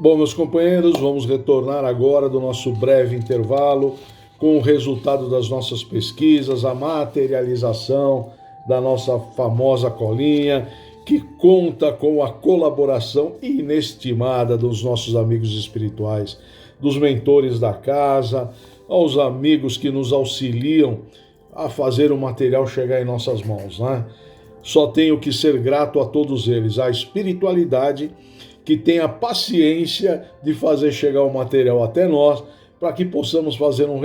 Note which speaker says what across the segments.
Speaker 1: Bom, meus companheiros, vamos retornar agora do nosso breve intervalo com o resultado das nossas pesquisas, a materialização da nossa famosa colinha, que conta com a colaboração inestimada dos nossos amigos espirituais, dos mentores da casa, aos amigos que nos auxiliam a fazer o material chegar em nossas mãos, né? Só tenho que ser grato a todos eles, a espiritualidade que tem a paciência de fazer chegar o material até nós, para que possamos fazer um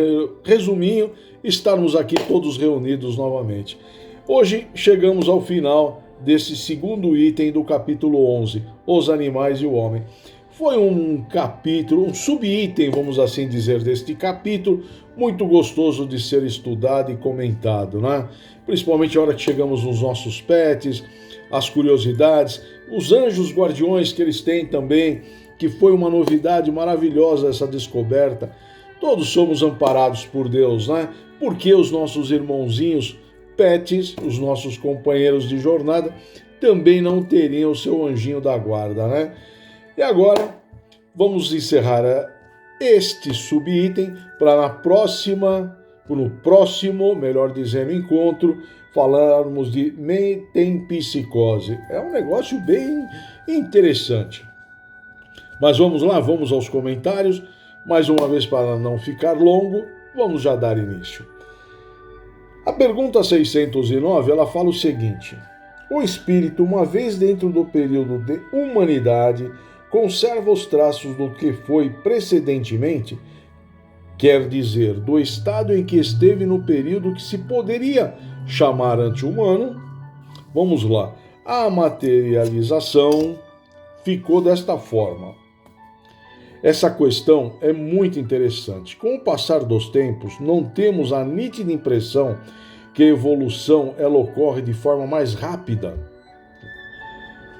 Speaker 1: resuminho e estarmos aqui todos reunidos novamente. Hoje chegamos ao final desse segundo item do capítulo 11, Os Animais e o Homem. Foi um capítulo, um subitem, vamos assim dizer, deste capítulo, muito gostoso de ser estudado e comentado, né? Principalmente a hora que chegamos nos nossos pets, as curiosidades, os anjos guardiões que eles têm também, que foi uma novidade maravilhosa essa descoberta. Todos somos amparados por Deus, né? Porque os nossos irmãozinhos pets, os nossos companheiros de jornada, também não teriam o seu anjinho da guarda, né? E agora vamos encerrar este subitem para no próximo, melhor dizendo, encontro, falarmos de metempsicose. É um negócio bem interessante. Mas vamos lá, vamos aos comentários. Mais uma vez, para não ficar longo, vamos já dar início. A pergunta 609, ela fala o seguinte: o espírito, uma vez dentro do período de humanidade, conserva os traços do que foi precedentemente, quer dizer, do estado em que esteve no período que se poderia chamar anti-humano. Vamos lá. A materialização ficou desta forma. Essa questão é muito interessante. Com o passar dos tempos, não temos a nítida impressão que a evolução ela ocorre de forma mais rápida.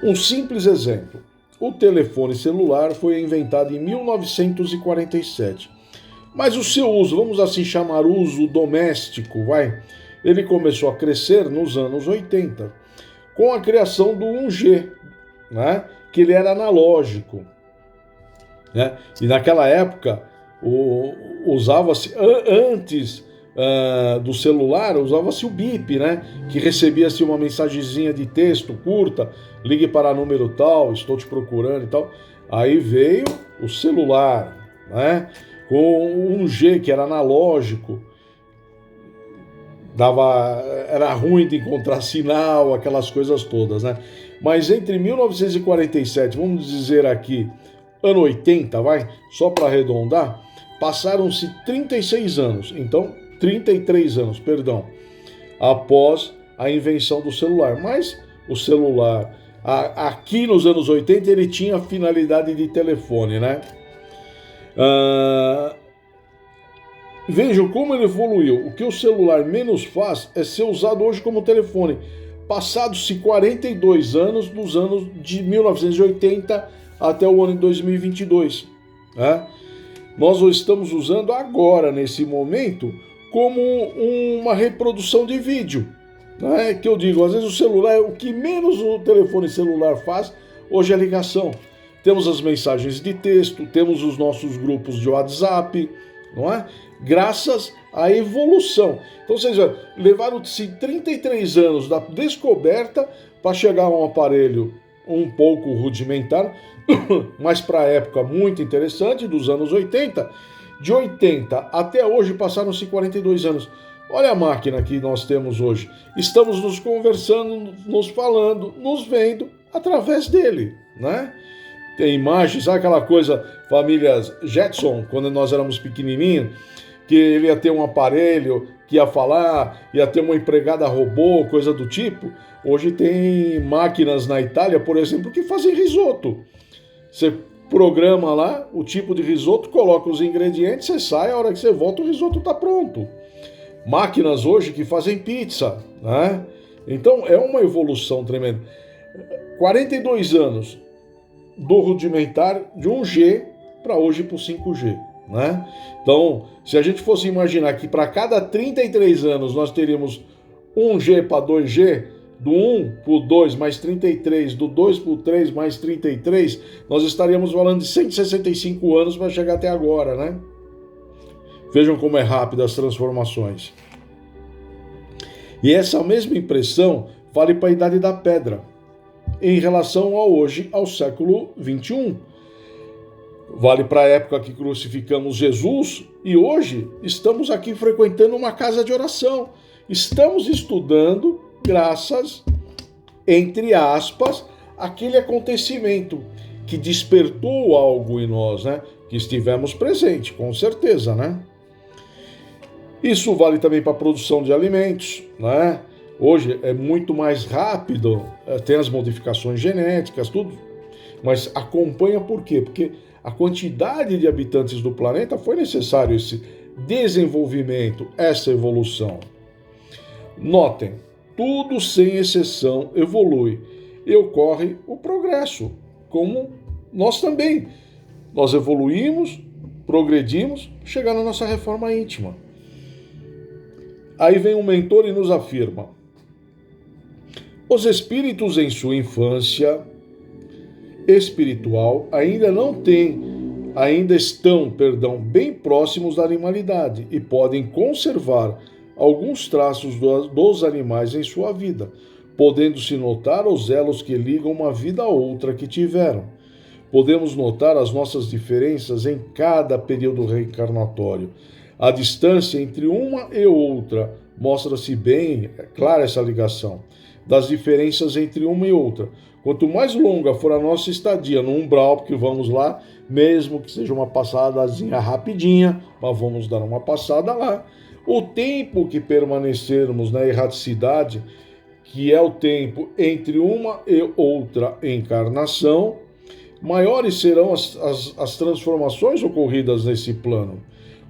Speaker 1: Um simples exemplo. O telefone celular foi inventado em 1947. Mas o seu uso, vamos assim chamar uso doméstico, ele começou a crescer nos anos 80, com a criação do 1G, né? Que ele era analógico. Né? E naquela época, usava-se, antes do celular, usava-se o bip, né? Que recebia-se uma mensagenzinha de texto curta, ligue para número tal, estou te procurando e tal. Aí veio o celular, né? Com o 1G, que era analógico, era ruim de encontrar sinal, aquelas coisas todas, né? Mas entre 1947, vamos dizer aqui, ano 80, só para arredondar, passaram-se 36 anos, então 33 anos, perdão, após a invenção do celular. Mas o celular, aqui nos anos 80, ele tinha a finalidade de telefone, né? Vejam como ele evoluiu. O que o celular menos faz é ser usado hoje como telefone. Passados-se 42 anos, dos anos de 1980 até o ano de 2022. Né? Nós o estamos usando agora, nesse momento, como uma reprodução de vídeo. Né? Que eu digo, às vezes o celular, o que menos o telefone celular faz, hoje é ligação. Temos as mensagens de texto, temos os nossos grupos de WhatsApp, não é? Graças à evolução. Então, vocês levaram-se 33 anos da descoberta para chegar a um aparelho um pouco rudimentar, mas para a época muito interessante, dos anos 80. De 80 até hoje passaram-se 42 anos. Olha a máquina que nós temos hoje. Estamos nos conversando, nos falando, nos vendo através dele, né? Tem imagens, sabe aquela coisa, famílias Jetson, quando nós éramos pequenininhos, que ele ia ter um aparelho que ia falar, ia ter uma empregada robô, coisa do tipo. Hoje tem máquinas na Itália, por exemplo, que fazem risoto. Você programa lá o tipo de risoto, coloca os ingredientes, você sai, a hora que você volta o risoto está pronto. Máquinas hoje que fazem pizza, né? Então é uma evolução tremenda. 42 anos do rudimentar de 1G para hoje para o 5G. Né? Então, se a gente fosse imaginar que para cada 33 anos nós teríamos 1G para 2G, do 1 para o 2 mais 33, do 2 para o 3 mais 33, nós estaríamos falando de 165 anos para chegar até agora, né? Vejam como é rápida as transformações. E essa mesma impressão vale para a Idade da Pedra, em relação ao hoje, ao século 21. Vale para a época que crucificamos Jesus e hoje estamos aqui frequentando uma casa de oração. Estamos estudando, graças, entre aspas, aquele acontecimento que despertou algo em nós, né? Que estivemos presentes, com certeza, né? Isso vale também para a produção de alimentos, né? Hoje é muito mais rápido, tem as modificações genéticas, tudo, mas acompanha por quê? Porque a quantidade de habitantes do planeta foi necessário esse desenvolvimento, essa evolução. Notem, tudo sem exceção evolui e ocorre o progresso, como nós também. Nós evoluímos, progredimos, chegando à nossa reforma íntima. Aí vem um mentor e nos afirma: os espíritos em sua infância espiritual ainda estão, bem próximos da animalidade e podem conservar alguns traços dos animais em sua vida, podendo-se notar os elos que ligam uma vida a outra que tiveram. Podemos notar as nossas diferenças em cada período reencarnatório. A distância entre uma e outra mostra-se bem clara essa ligação das diferenças entre uma e outra. Quanto mais longa for a nossa estadia no umbral, porque vamos lá, mesmo que seja uma passadazinha rapidinha, mas vamos dar uma passada lá, o tempo que permanecermos na erraticidade, que é o tempo entre uma e outra encarnação, maiores serão as transformações ocorridas nesse plano.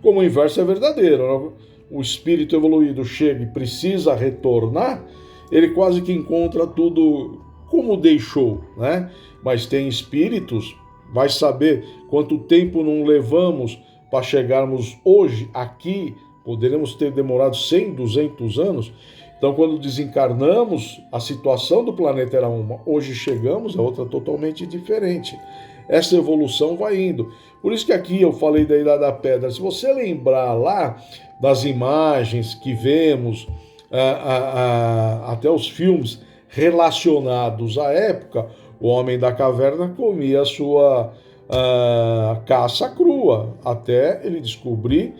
Speaker 1: Como o inverso é verdadeiro, né? O espírito evoluído chega e precisa retornar, ele quase que encontra tudo como deixou, né? Mas tem espíritos, vai saber quanto tempo não levamos para chegarmos hoje aqui, poderemos ter demorado 100, 200 anos. Então, quando desencarnamos, a situação do planeta era uma, hoje chegamos a outra totalmente diferente. Essa evolução vai indo. Por isso que aqui eu falei da Idade da Pedra. Se você lembrar lá das imagens que vemos, até os filmes relacionados à época, o homem da caverna comia a sua caça crua, até ele descobrir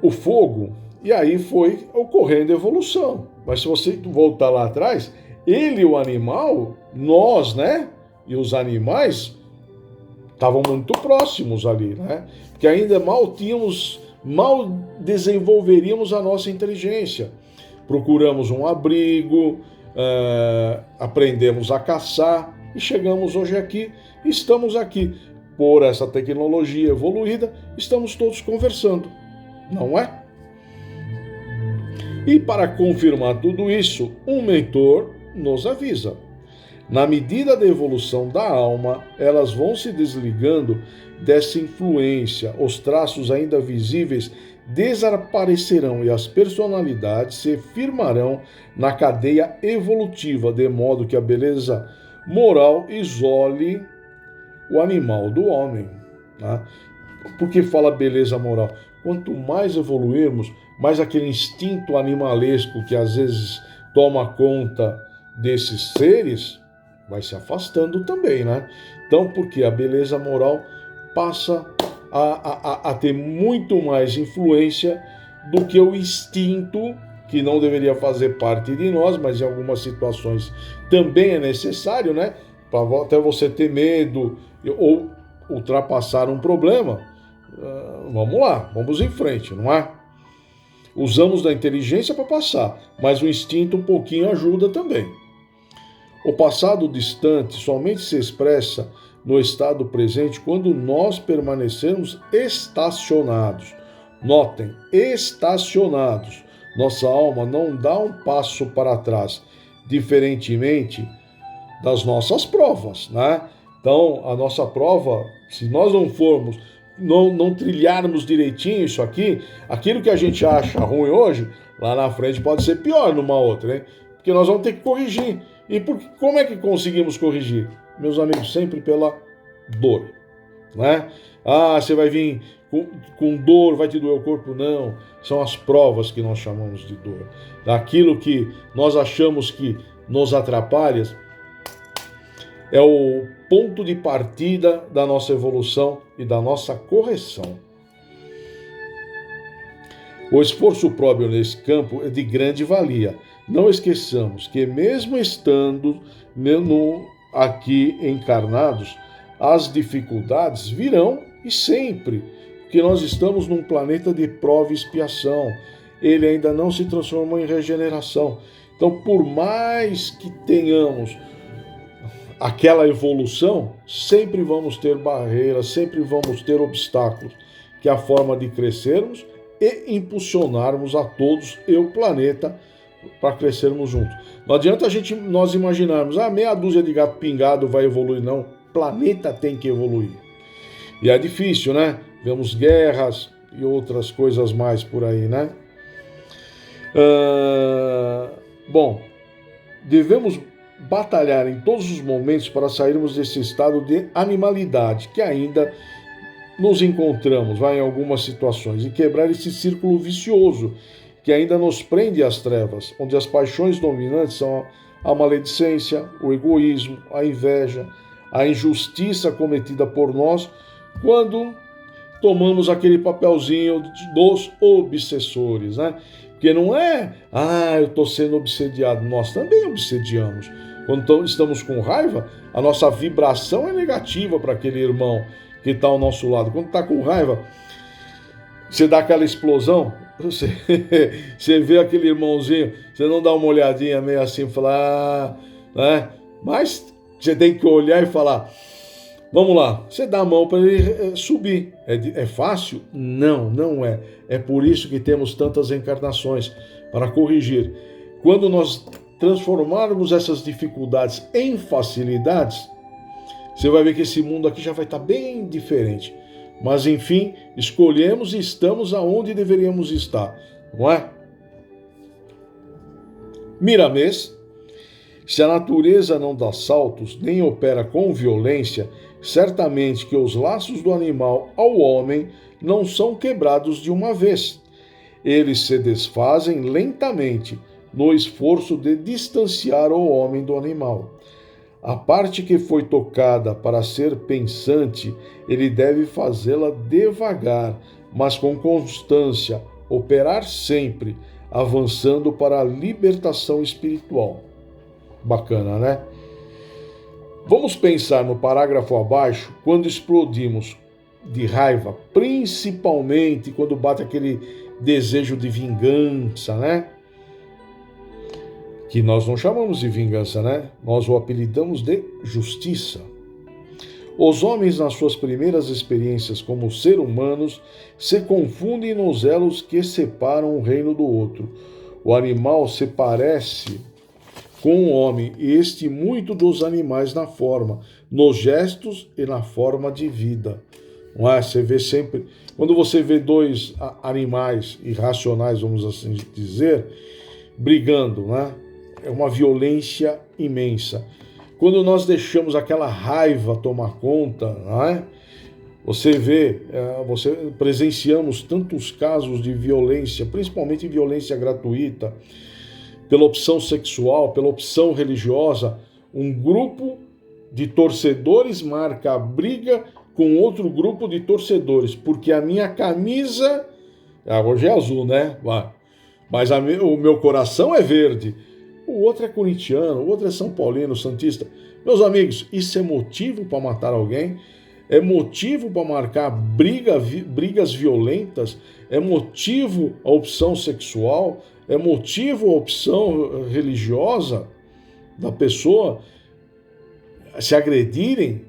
Speaker 1: o fogo. E aí foi ocorrendo a evolução. Mas se você voltar lá atrás, ele e o animal, nós, né? E os animais estavam muito próximos ali, né? Porque ainda mal desenvolveríamos a nossa inteligência. Procuramos um abrigo, aprendemos a caçar e chegamos hoje aqui, estamos aqui. Por essa tecnologia evoluída, estamos todos conversando, não é? E para confirmar tudo isso, um mentor nos avisa. Na medida da evolução da alma, elas vão se desligando dessa influência, os traços ainda visíveis desaparecerão e as personalidades se firmarão na cadeia evolutiva, de modo que a beleza moral isole o animal do homem. Tá? Por que fala beleza moral? Quanto mais evoluirmos, mais aquele instinto animalesco que às vezes toma conta desses seres vai se afastando também, né? Então, porque a beleza moral passa a ter muito mais influência do que o instinto, que não deveria fazer parte de nós, mas em algumas situações também é necessário, né? Para até você ter medo ou ultrapassar um problema. Vamos lá, vamos em frente, não é? Usamos da inteligência para passar, mas o instinto um pouquinho ajuda também. O passado distante somente se expressa no estado presente quando nós permanecermos estacionados. Notem, estacionados. Nossa alma não dá um passo para trás, diferentemente das nossas provas, né? Então, a nossa prova, se nós não formos, não trilharmos direitinho isso aqui, aquilo que a gente acha ruim hoje, lá na frente pode ser pior numa outra, hein? Porque nós vamos ter que corrigir. E como é que conseguimos corrigir? Meus amigos, sempre pela dor, né? Ah, você vai vir com dor, vai te doer o corpo? Não, são as provas que nós chamamos de dor. Aquilo que nós achamos que nos atrapalha é o ponto de partida da nossa evolução e da nossa correção. O esforço próprio nesse campo é de grande valia. Não esqueçamos que mesmo estando aqui encarnados, as dificuldades virão e sempre, porque nós estamos num planeta de prova e expiação. Ele ainda não se transformou em regeneração. Então, por mais que tenhamos aquela evolução, sempre vamos ter barreiras, sempre vamos ter obstáculos, que é a forma de crescermos e impulsionarmos a todos e o planeta para crescermos juntos. Não adianta nós imaginarmos, meia dúzia de gato pingado vai evoluir, não. O planeta tem que evoluir. E é difícil, né? Vemos guerras e outras coisas mais por aí, né? Bom, devemos batalhar em todos os momentos para sairmos desse estado de animalidade que ainda nos encontramos, em algumas situações, e quebrar esse círculo vicioso que ainda nos prende às trevas, onde as paixões dominantes são a maledicência, o egoísmo, a inveja, a injustiça cometida por nós quando tomamos aquele papelzinho dos obsessores, né? Porque não é, eu estou sendo obsediado, nós também obsediamos. Quando estamos com raiva, a nossa vibração é negativa para aquele irmão que está ao nosso lado. Quando está com raiva, você dá aquela explosão, você vê aquele irmãozinho, você não dá uma olhadinha meio assim, falar, né? Mas você tem que olhar e falar, vamos lá, você dá a mão para ele subir. É fácil? Não, não é. É por isso que temos tantas encarnações, para corrigir. Quando nós transformarmos essas dificuldades em facilidades, você vai ver que esse mundo aqui já vai estar bem diferente. Mas, enfim, escolhemos e estamos aonde deveríamos estar, não é? Miramês: se a natureza não dá saltos, nem opera com violência, certamente que os laços do animal ao homem não são quebrados de uma vez. Eles se desfazem lentamente no esforço de distanciar o homem do animal. A parte que foi tocada para ser pensante, ele deve fazê-la devagar, mas com constância, operar sempre, avançando para a libertação espiritual. Bacana, né? Vamos pensar no parágrafo abaixo, quando explodimos de raiva, principalmente quando bate aquele desejo de vingança, né? Que nós não chamamos de vingança, né? Nós o apelidamos de justiça. Os homens, nas suas primeiras experiências como seres humanos, se confundem nos elos que separam um reino do outro. O animal se parece com o homem, e este muito dos animais na forma, nos gestos e na forma de vida. Não é? Você vê sempre, quando você vê dois animais irracionais, vamos assim dizer, brigando, né? É uma violência imensa. Quando nós deixamos aquela raiva tomar conta, não é? Presenciamos tantos casos de violência, principalmente violência gratuita, pela opção sexual, pela opção religiosa. Um grupo de torcedores marca a briga com outro grupo de torcedores, porque a minha camisa, hoje é azul, né? Mas o meu coração é verde. O outro é corintiano, o outro é São Paulino, santista. Meus amigos, isso é motivo para matar alguém? É motivo para marcar brigas violentas? É motivo a opção sexual? É motivo a opção religiosa da pessoa se agredirem?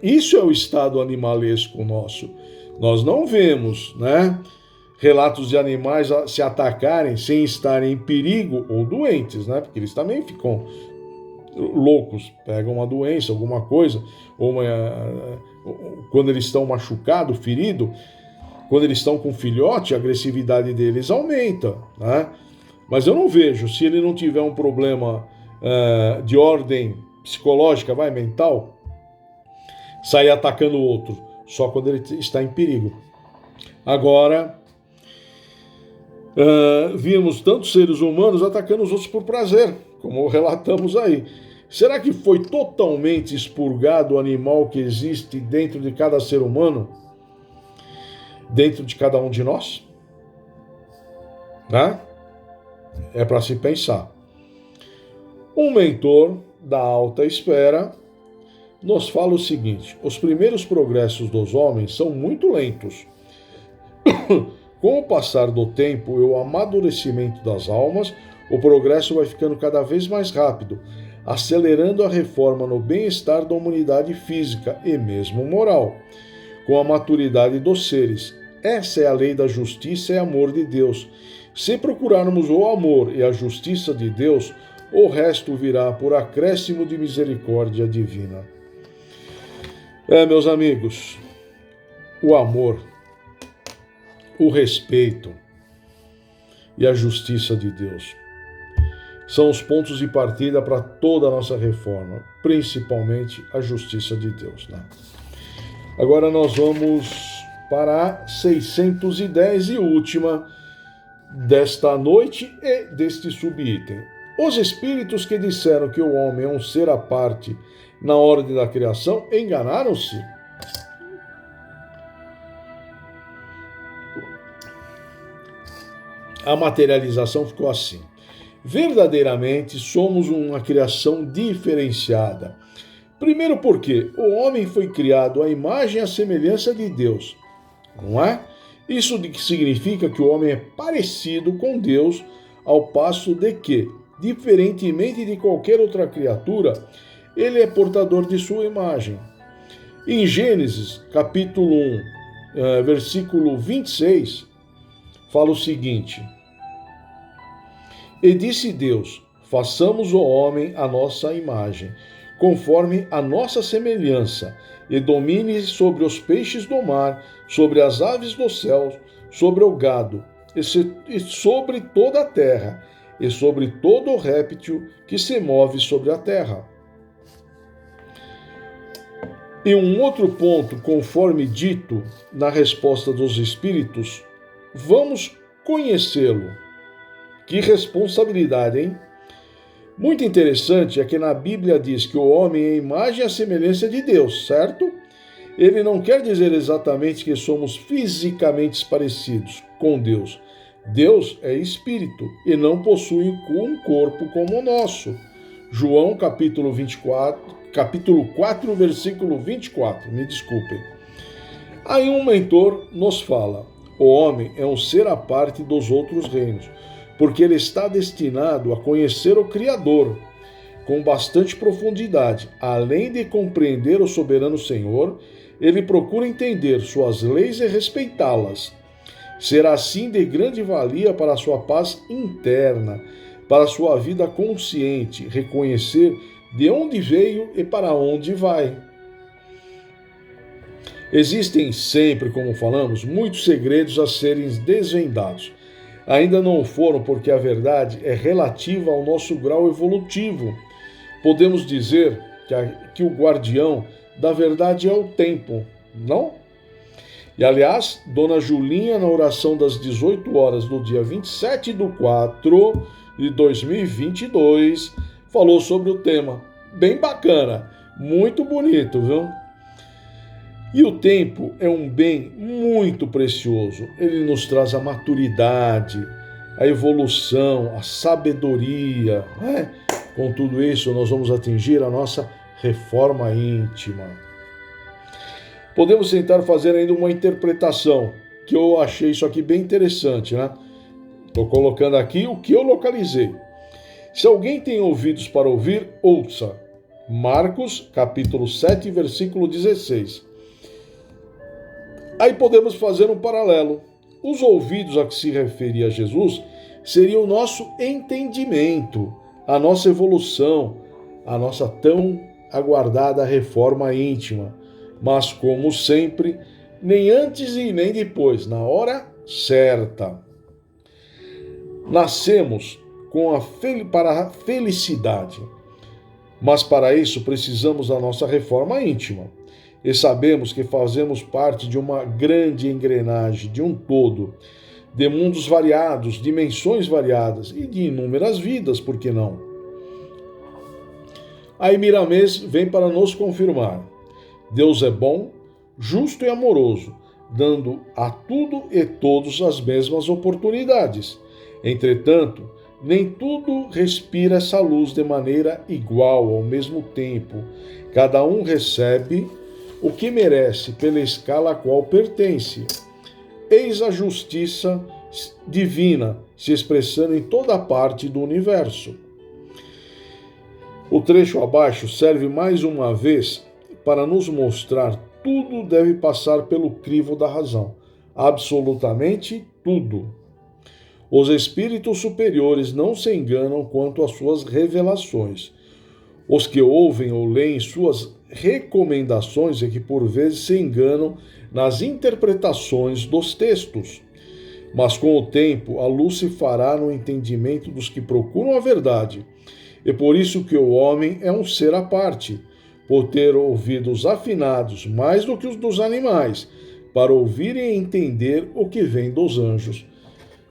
Speaker 1: Isso é o estado animalesco nosso. Nós não vemos, né, relatos de animais se atacarem sem estarem em perigo ou doentes, né? Porque eles também ficam loucos, pegam uma doença, alguma coisa, quando eles estão machucados, feridos, quando eles estão com filhote, a agressividade deles aumenta, né? Mas eu não vejo, se ele não tiver um problema de ordem psicológica, mental, sair atacando o outro, só quando ele está em perigo. Agora, vimos tantos seres humanos atacando os outros por prazer, como relatamos aí. Será que foi totalmente expurgado o animal que existe dentro de cada ser humano? Dentro de cada um de nós? Né? É para se pensar. Um mentor da alta esfera nos fala o seguinte: os primeiros progressos dos homens são muito lentos. Com o passar do tempo e o amadurecimento das almas, o progresso vai ficando cada vez mais rápido, acelerando a reforma no bem-estar da humanidade física e mesmo moral, com a maturidade dos seres. Essa é a lei da justiça e amor de Deus. Se procurarmos o amor e a justiça de Deus, o resto virá por acréscimo de misericórdia divina. Meus amigos, o amor, o respeito e a justiça de Deus são os pontos de partida para toda a nossa reforma, principalmente a justiça de Deus. Né? Agora nós vamos para a 610 e última desta noite e deste subitem. Os espíritos que disseram que o homem é um ser à parte na ordem da criação enganaram-se. A materialização ficou assim. Verdadeiramente somos uma criação diferenciada. Primeiro porque o homem foi criado à imagem e à semelhança de Deus, não é? Isso significa que o homem é parecido com Deus, ao passo de que, diferentemente de qualquer outra criatura, ele é portador de sua imagem. Em Gênesis, capítulo 1, versículo 26, fala o seguinte: E disse Deus, façamos o homem à nossa imagem, conforme a nossa semelhança, e domine sobre os peixes do mar, sobre as aves dos céus, sobre o gado, e sobre toda a terra, e sobre todo o réptil que se move sobre a terra. E um outro ponto, conforme dito na resposta dos espíritos, vamos conhecê-lo. Que responsabilidade, hein? Muito interessante é que na Bíblia diz que o homem é a imagem e a semelhança de Deus, certo? Ele não quer dizer exatamente que somos fisicamente parecidos com Deus. Deus é espírito e não possui um corpo como o nosso. João capítulo 4, versículo 24, me desculpem. Aí um mentor nos fala: o homem é um ser à parte dos outros reinos, porque ele está destinado a conhecer o Criador com bastante profundidade. Além de compreender o soberano Senhor, ele procura entender suas leis e respeitá-las. Será assim de grande valia para a sua paz interna, para a sua vida consciente, reconhecer de onde veio e para onde vai. Existem sempre, como falamos, muitos segredos a serem desvendados. Ainda não foram porque a verdade é relativa ao nosso grau evolutivo. Podemos dizer que o guardião da verdade é o tempo, não? E aliás, Dona Julinha, na oração das 18 horas do dia 27/4 de 2022, falou sobre o tema. Bem bacana, muito bonito, viu? E o tempo é um bem muito precioso. Ele nos traz a maturidade, a evolução, a sabedoria. Né? Com tudo isso, nós vamos atingir a nossa reforma íntima. Podemos tentar fazer ainda uma interpretação, que eu achei isso aqui bem interessante, né? Estou colocando aqui o que eu localizei. Se alguém tem ouvidos para ouvir, ouça. Marcos, capítulo 7, versículo 16. Aí podemos fazer um paralelo. Os ouvidos a que se referia Jesus seriam o nosso entendimento, a nossa evolução, a nossa tão aguardada reforma íntima. Mas, como sempre, nem antes e nem depois, na hora certa. Nascemos para a felicidade, mas para isso precisamos da nossa reforma íntima. E sabemos que fazemos parte de uma grande engrenagem, de um todo, de mundos variados, dimensões variadas e de inúmeras vidas, por que não? Aí Miramês vem para nos confirmar: Deus é bom, justo e amoroso, dando a tudo e todos as mesmas oportunidades. Entretanto, nem tudo respira essa luz de maneira igual ao mesmo tempo. Cada um recebe o que merece pela escala a qual pertence. Eis a justiça divina se expressando em toda parte do universo. O trecho abaixo serve mais uma vez para nos mostrar tudo deve passar pelo crivo da razão. Absolutamente tudo. Os espíritos superiores não se enganam quanto às suas revelações. Os que ouvem ou leem suas recomendações é que por vezes se enganam nas interpretações dos textos. Mas com o tempo a luz se fará no entendimento dos que procuram a verdade. E por isso que o homem é um ser à parte, por ter ouvidos afinados mais do que os dos animais, para ouvir e entender o que vem dos anjos.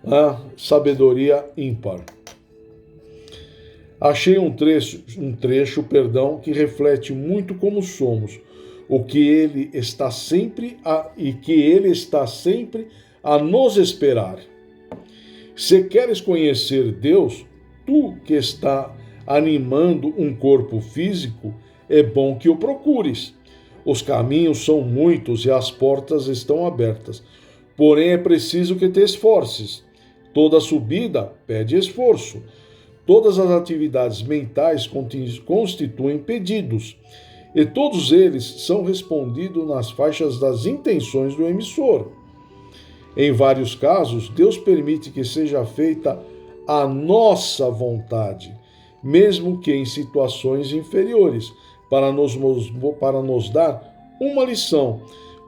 Speaker 1: A sabedoria ímpar. Achei um trecho, que reflete muito como somos, o que ele está sempre a nos esperar. Se queres conhecer Deus, tu que está animando um corpo físico, é bom que o procures. Os caminhos são muitos e as portas estão abertas. Porém, é preciso que te esforces. Toda subida pede esforço. Todas as atividades mentais constituem pedidos, e todos eles são respondidos nas faixas das intenções do emissor. Em vários casos, Deus permite que seja feita a nossa vontade, mesmo que em situações inferiores, para nos dar uma lição,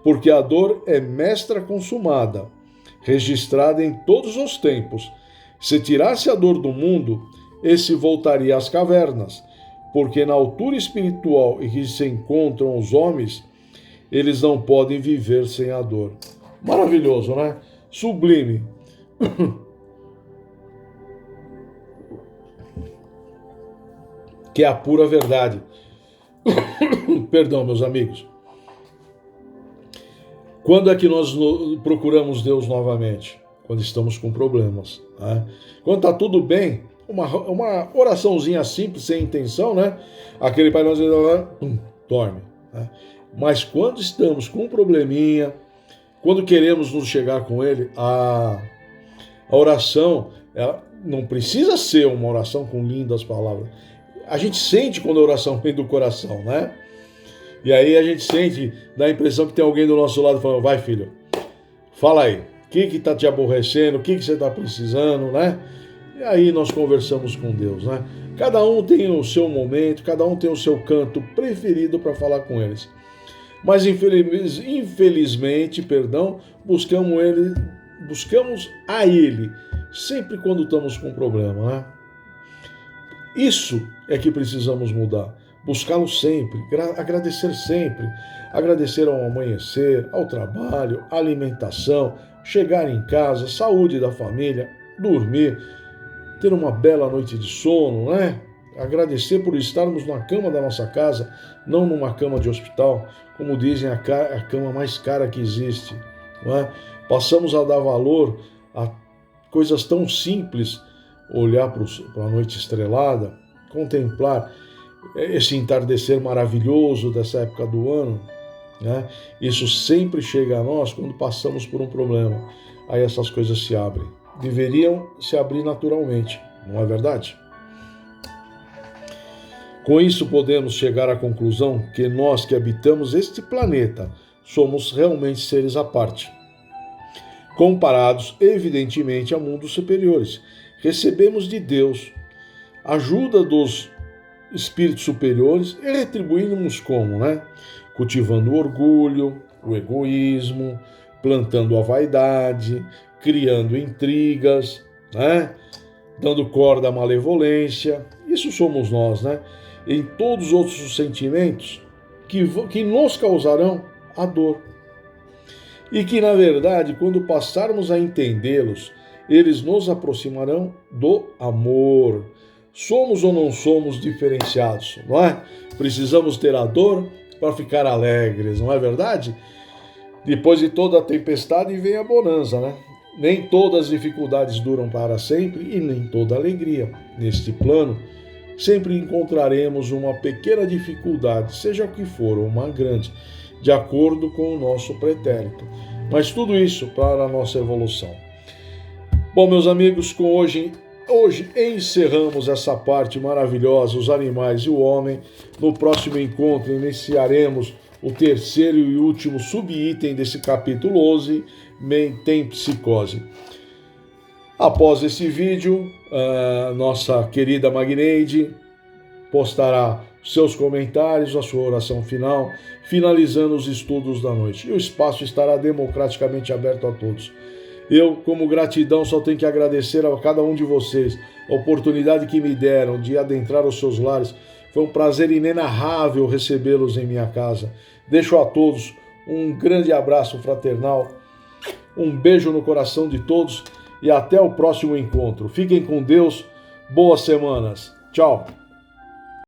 Speaker 1: porque a dor é mestra consumada, registrada em todos os tempos. Se tirasse a dor do mundo, esse voltaria às cavernas, porque na altura espiritual em que se encontram os homens, eles não podem viver sem a dor. Maravilhoso, né? Sublime. Que é a pura verdade. Perdão, meus amigos. Quando é que nós procuramos Deus novamente? Quando estamos com problemas. Né? Quando está tudo bem, uma oraçãozinha simples, sem intenção, né? Aquele Pai Nosso, dorme. Né? Mas quando estamos com um probleminha, quando queremos nos chegar com Ele, a oração, ela não precisa ser uma oração com lindas palavras. A gente sente quando a oração vem do coração, né? E aí a gente sente, dá a impressão que tem alguém do nosso lado falando: vai, filho, fala aí, o que está te aborrecendo, o que você está precisando, né? E aí nós conversamos com Deus, né? Cada um tem o seu momento, cada um tem o seu canto preferido para falar com eles. Mas infelizmente, buscamos a Ele sempre quando estamos com problema, né? Isso é que precisamos mudar. Buscá-lo sempre, agradecer ao amanhecer, ao trabalho, à alimentação, chegar em casa, saúde da família, dormir, ter uma bela noite de sono, né? Agradecer por estarmos na cama da nossa casa, não numa cama de hospital, como dizem, a cama mais cara que existe. Não é? Passamos a dar valor a coisas tão simples, olhar para a noite estrelada, contemplar esse entardecer maravilhoso dessa época do ano, né? Isso sempre chega a nós quando passamos por um problema. Aí essas coisas se abrem. Deveriam se abrir naturalmente, não é verdade? Com isso podemos chegar à conclusão que nós que habitamos este planeta somos realmente seres à parte, comparados evidentemente a mundos superiores. Recebemos de Deus ajuda dos espíritos superiores e retribuímos como, né? Cultivando o orgulho, o egoísmo, plantando a vaidade, criando intrigas, né? Dando corda à malevolência. Isso somos nós, né? Em todos os outros sentimentos que nos causarão a dor. E que, na verdade, quando passarmos a entendê-los, eles nos aproximarão do amor. Somos ou não somos diferenciados, não é? Precisamos ter a dor para ficar alegres, não é verdade? Depois de toda a tempestade vem a bonança, né? Nem todas as dificuldades duram para sempre e nem toda alegria. Neste plano, sempre encontraremos uma pequena dificuldade, seja o que for, ou uma grande, de acordo com o nosso pretérito. Mas tudo isso para a nossa evolução. Bom, meus amigos, hoje encerramos essa parte maravilhosa, os animais e o homem. No próximo encontro iniciaremos o terceiro e último subitem desse capítulo 11, Metempsicose. Após esse vídeo, nossa querida Magneide postará seus comentários, a sua oração final, finalizando os estudos da noite. E o espaço estará democraticamente aberto a todos. Eu, como gratidão, só tenho que agradecer a cada um de vocês a oportunidade que me deram de adentrar os seus lares. Foi um prazer inenarrável recebê-los em minha casa. Deixo a todos um grande abraço fraternal, um beijo no coração de todos e até o próximo encontro. Fiquem com Deus, boas semanas. Tchau.